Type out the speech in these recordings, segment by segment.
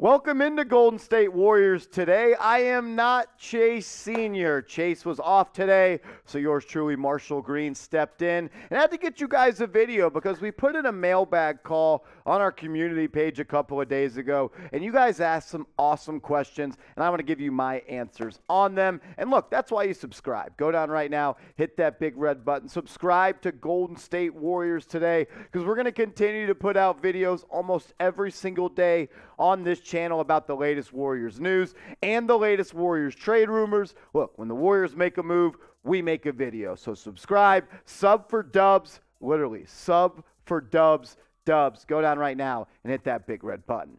Welcome into Golden State Warriors today. I am not Chase Sr. Chase was off today, so yours truly, Marshall Green, stepped in. And I had to get you guys a video because we put in a mailbag call on our community page a couple of days ago, and you guys asked some awesome questions, and I want to give you my answers on them. And look, that's why you subscribe. Go down right now, hit that big red button, subscribe to Golden State Warriors today, because we're going to continue to put out videos almost every single day on this channel about the latest Warriors news and the latest Warriors trade rumors. Look, when the Warriors make a move, we make a video. So subscribe, sub for dubs, literally sub for dubs. Go down right now and hit that big red button.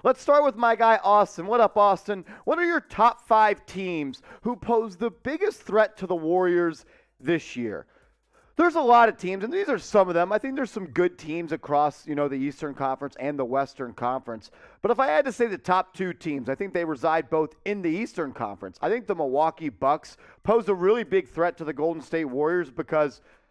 Let's start with my guy, Austin. What up, Austin? What are your top 5 teams who pose the biggest threat to the Warriors this year? There's a lot of teams, and these are some of them. I think there's some good teams across, the Eastern Conference and the Western Conference. But if I had to say the top 2 teams, I think they reside both in the Eastern Conference. I think the Milwaukee Bucks pose a really big threat to the Golden State Warriors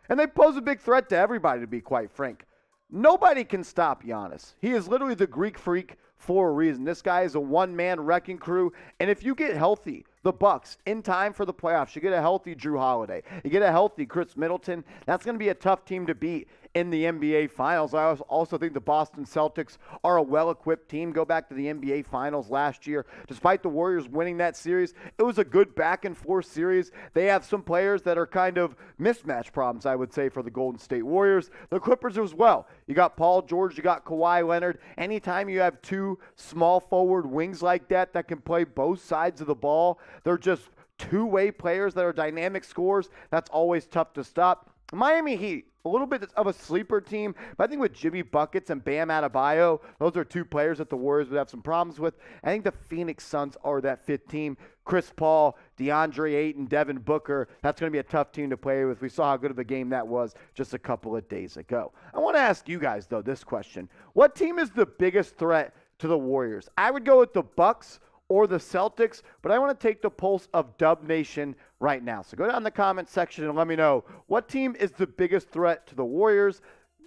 and they pose a big threat to everybody, to be quite frank. Nobody can stop Giannis. He is literally the Greek freak for a reason. This guy is a one-man wrecking crew, and if you get healthy, the Bucks, in time for the playoffs, you get a healthy Drew Holiday, you get a healthy Chris Middleton, that's going to be a tough team to beat in the NBA Finals. I also think the Boston Celtics are a well-equipped team. Go back to the NBA Finals last year. Despite the Warriors winning that series, it was a good back-and-forth series. They have some players that are kind of mismatch problems, I would say, for the Golden State Warriors. The Clippers as well. You got Paul George, you got Kawhi Leonard. Anytime you have 2 small forward wings like that can play both sides of the ball, they're just two-way players that are dynamic scorers. That's always tough to stop. Miami Heat, a little bit of a sleeper team, but I think with Jimmy Buckets and Bam Adebayo, those are 2 players that the Warriors would have some problems with. I think the Phoenix Suns are that 5th team. Chris Paul, DeAndre Ayton, Devin Booker, that's going to be a tough team to play with. We saw how good of a game that was just a couple of days ago. I want to ask you guys, though, this question. What team is the biggest threat to the Warriors? I would go with the Bucks or the Celtics, but I want to take the pulse of Dub Nation right now. So go down in the comment section and let me know what team is the biggest threat to the Warriors.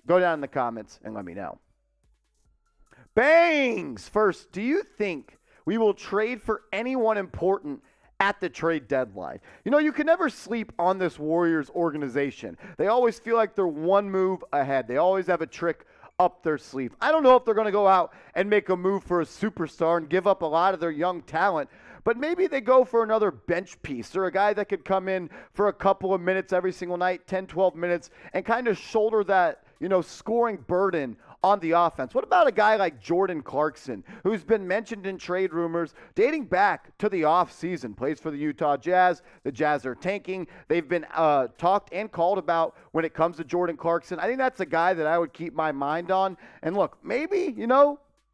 Go down in the comments and let me know. Bangs! First, do you think we will trade for anyone important at the trade deadline? You can never sleep on this Warriors organization. They always feel like they're one move ahead. They always have a trick up their sleeve. I don't know if they're going to go out and make a move for a superstar and give up a lot of their young talent, but maybe they go for another bench piece or a guy that could come in for a couple of minutes every single night, 10, 12 minutes, and kind of shoulder that, scoring burden on the offense. What about a guy like Jordan Clarkson, who's been mentioned in trade rumors dating back to the offseason, plays for the Utah Jazz. The Jazz are tanking. They've been talked and called about when it comes to Jordan Clarkson. I think that's a guy that I would keep my mind on. And look, maybe,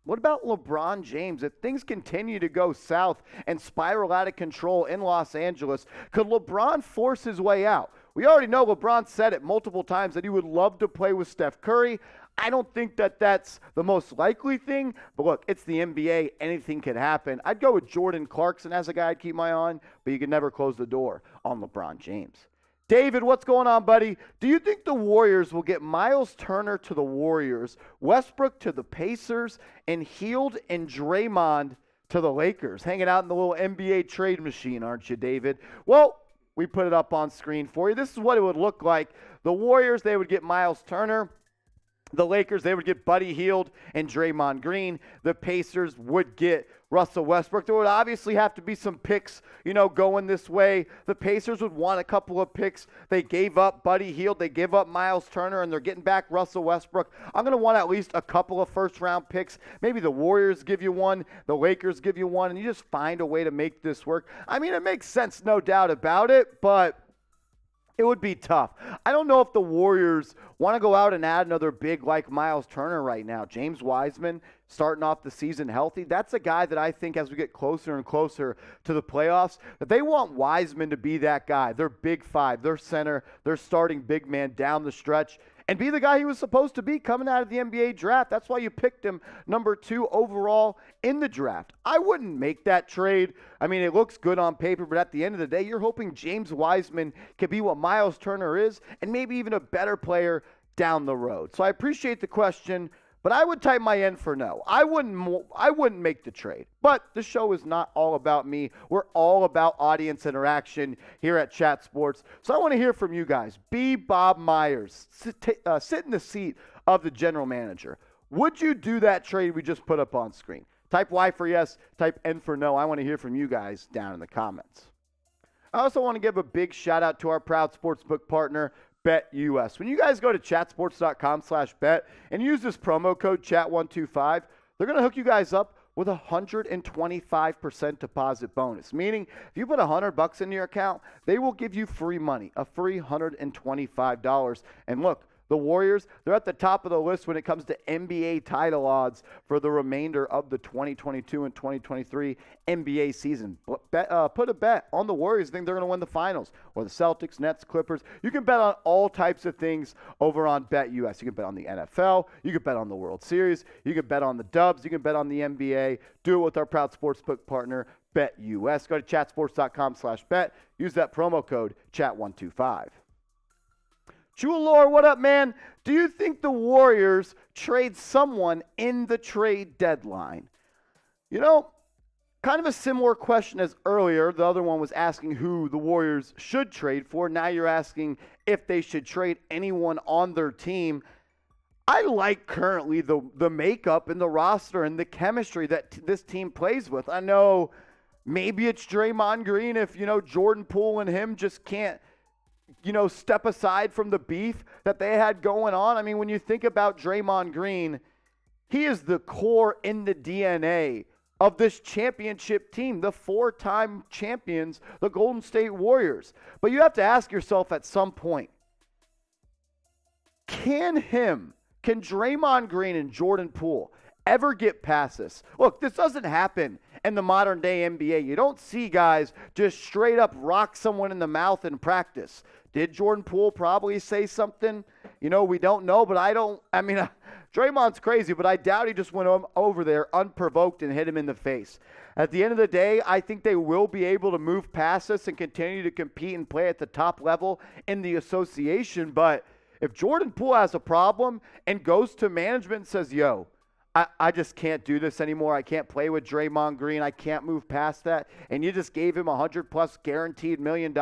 what about LeBron James? If things continue to go south and spiral out of control in Los Angeles, could LeBron force his way out? We already know LeBron said it multiple times that he would love to play with Steph Curry. I don't think that that's the most likely thing, but look, it's the NBA. Anything could happen. I'd go with Jordan Clarkson as a guy I'd keep my eye on, but you can never close the door on LeBron James. David, what's going on, buddy? Do you think the Warriors will get Myles Turner to the Warriors, Westbrook to the Pacers, and Hield and Draymond to the Lakers? Hanging out in the little NBA trade machine, aren't you, David? Well, we put it up on screen for you. This is what it would look like. The Warriors, they would get Myles Turner. The Lakers, they would get Buddy Hield and Draymond Green. The Pacers would get Russell Westbrook. There would obviously have to be some picks, going this way. The Pacers would want a couple of picks. They gave up Buddy Hield. They gave up Myles Turner, and they're getting back Russell Westbrook. I'm going to want at least a couple of first-round picks. Maybe the Warriors give you one. The Lakers give you one, and you just find a way to make this work. I mean, it makes sense, no doubt about it, but it would be tough. I don't know if the Warriors want to go out and add another big like Myles Turner right now. James Wiseman starting off the season healthy. That's a guy that I think as we get closer and closer to the playoffs, that they want Wiseman to be that guy. Their big 5, their center, their starting big man down the stretch, and be the guy he was supposed to be coming out of the NBA draft. That's why you picked him number 2 overall in the draft. I wouldn't make that trade. I mean, it looks good on paper, but at the end of the day, you're hoping James Wiseman can be what Myles Turner is and maybe even a better player down the road. So I appreciate the question, But I would type my N for no. I wouldn't make the trade. But the show is not all about me. We're all about audience interaction here at Chat Sports. So I want to hear from you guys. Be Bob Myers. Sit in the seat of the general manager. Would you do that trade we just put up on screen? Type Y for yes. Type N for no. I want to hear from you guys down in the comments. I also want to give a big shout out to our proud sportsbook partner, BetUS. When you guys go to chatsports.com/bet and use this promo code chat125, they're going to hook you guys up with a 125% deposit bonus. Meaning, if you put $100 in your account, they will give you free money, a free $125. And look, the Warriors, they're at the top of the list when it comes to NBA title odds for the remainder of the 2022 and 2023 NBA season. Put a bet on the Warriors. I think they're going to win the finals, or the Celtics, Nets, Clippers. You can bet on all types of things over on BetUS. You can bet on the NFL. You can bet on the World Series. You can bet on the Dubs. You can bet on the NBA. Do it with our proud sportsbook partner, BetUS. Go to chatsports.com/bet. Use that promo code chat125. Chulor, what up, man? Do you think the Warriors trade someone in the trade deadline? You know, kind of a similar question as earlier. The other one was asking who the Warriors should trade for. Now you're asking if they should trade anyone on their team. I like currently the makeup and the roster and the chemistry that this team plays with. I know maybe it's Draymond Green if, Jordan Poole and him just can't, step aside from the beef that they had going on. I mean, when you think about Draymond Green, he is the core in the DNA of this championship team, the 4-time champions, the Golden State Warriors. But you have to ask yourself at some point, can Draymond Green and Jordan Poole ever get past this? Look, this doesn't happen in the modern day NBA. You don't see guys just straight up rock someone in the mouth in practice. Did Jordan Poole probably say something? We don't know, but Draymond's crazy, but I doubt he just went over there unprovoked and hit him in the face. At the end of the day, I think they will be able to move past this and continue to compete and play at the top level in the association. But if Jordan Poole has a problem and goes to management and says, I just can't do this anymore. I can't play with Draymond Green. I can't move past that. And you just gave him $100+ guaranteed $1 million.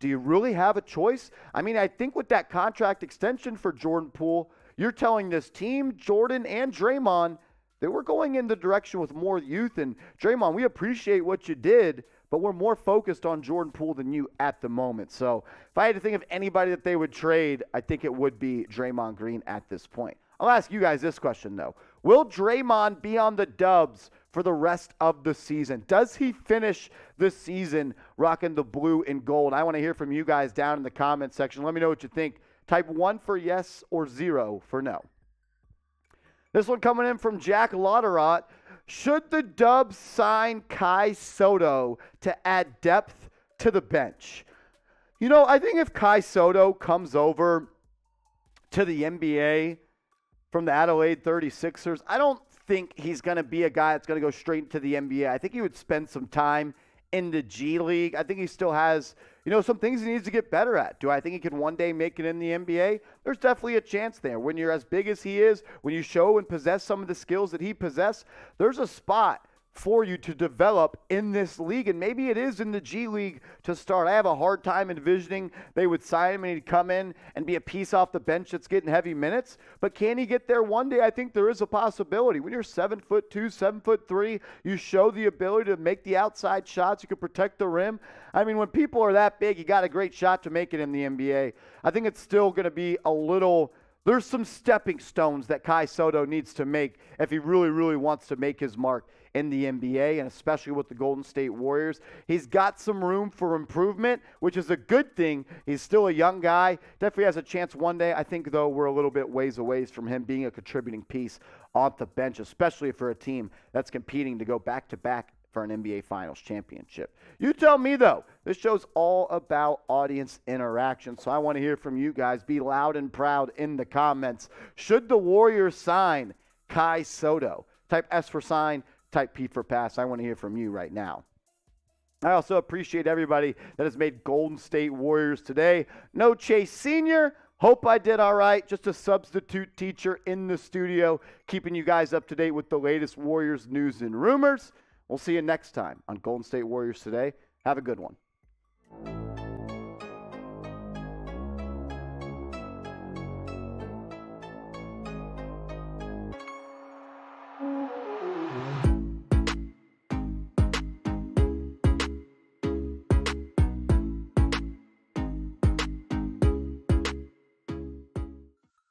Do you really have a choice? I think with that contract extension for Jordan Poole, you're telling this team, Jordan and Draymond, that we're going in the direction with more youth. And Draymond, we appreciate what you did, but we're more focused on Jordan Poole than you at the moment. So if I had to think of anybody that they would trade, I think it would be Draymond Green at this point. I'll ask you guys this question, though. Will Draymond be on the Dubs for the rest of the season? Does he finish the season rocking the blue and gold? I want to hear from you guys down in the comment section. Let me know what you think. Type 1 for yes or 0 for no. This one coming in from Jack Lauderot. Should the Dubs sign Kai Sotto to add depth to the bench? I think if Kai Sotto comes over to the NBA from the Adelaide 36ers, I don't think he's going to be a guy that's going to go straight into the NBA. I think he would spend some time in the G League. I think he still has, some things he needs to get better at. Do I think he can one day make it in the NBA? There's definitely a chance there. When you're as big as he is, when you show and possess some of the skills that he possesses, there's a spot for you to develop in this league, and maybe it is in the G League to start. I have a hard time envisioning they would sign him and he'd come in and be a piece off the bench that's getting heavy minutes, but can he get there one day? I think there is a possibility. When you're 7'2", 7'3", you show the ability to make the outside shots, you can protect the rim. When people are that big, you got a great shot to make it in the NBA. I think it's still going to be there's some stepping stones that Kai Sotto needs to make if he really, really wants to make his mark in the NBA, and especially with the Golden State Warriors. He's got some room for improvement, which is a good thing. He's still a young guy. Definitely has a chance one day. I think, though, we're a little bit ways away from him being a contributing piece off the bench, especially for a team that's competing to go back-to-back for an NBA Finals championship. You tell me, though. This show's all about audience interaction, so I want to hear from you guys. Be loud and proud in the comments. Should the Warriors sign Kai Sotto? Type S for sign. Type P for pass. I want to hear from you right now. I also appreciate everybody that has made Golden State Warriors today. No Chase Sr., Hope I did all right. Just a substitute teacher in the studio, keeping you guys up to date with the latest Warriors news and rumors. We'll see you next time on Golden State Warriors Today. Have a good one.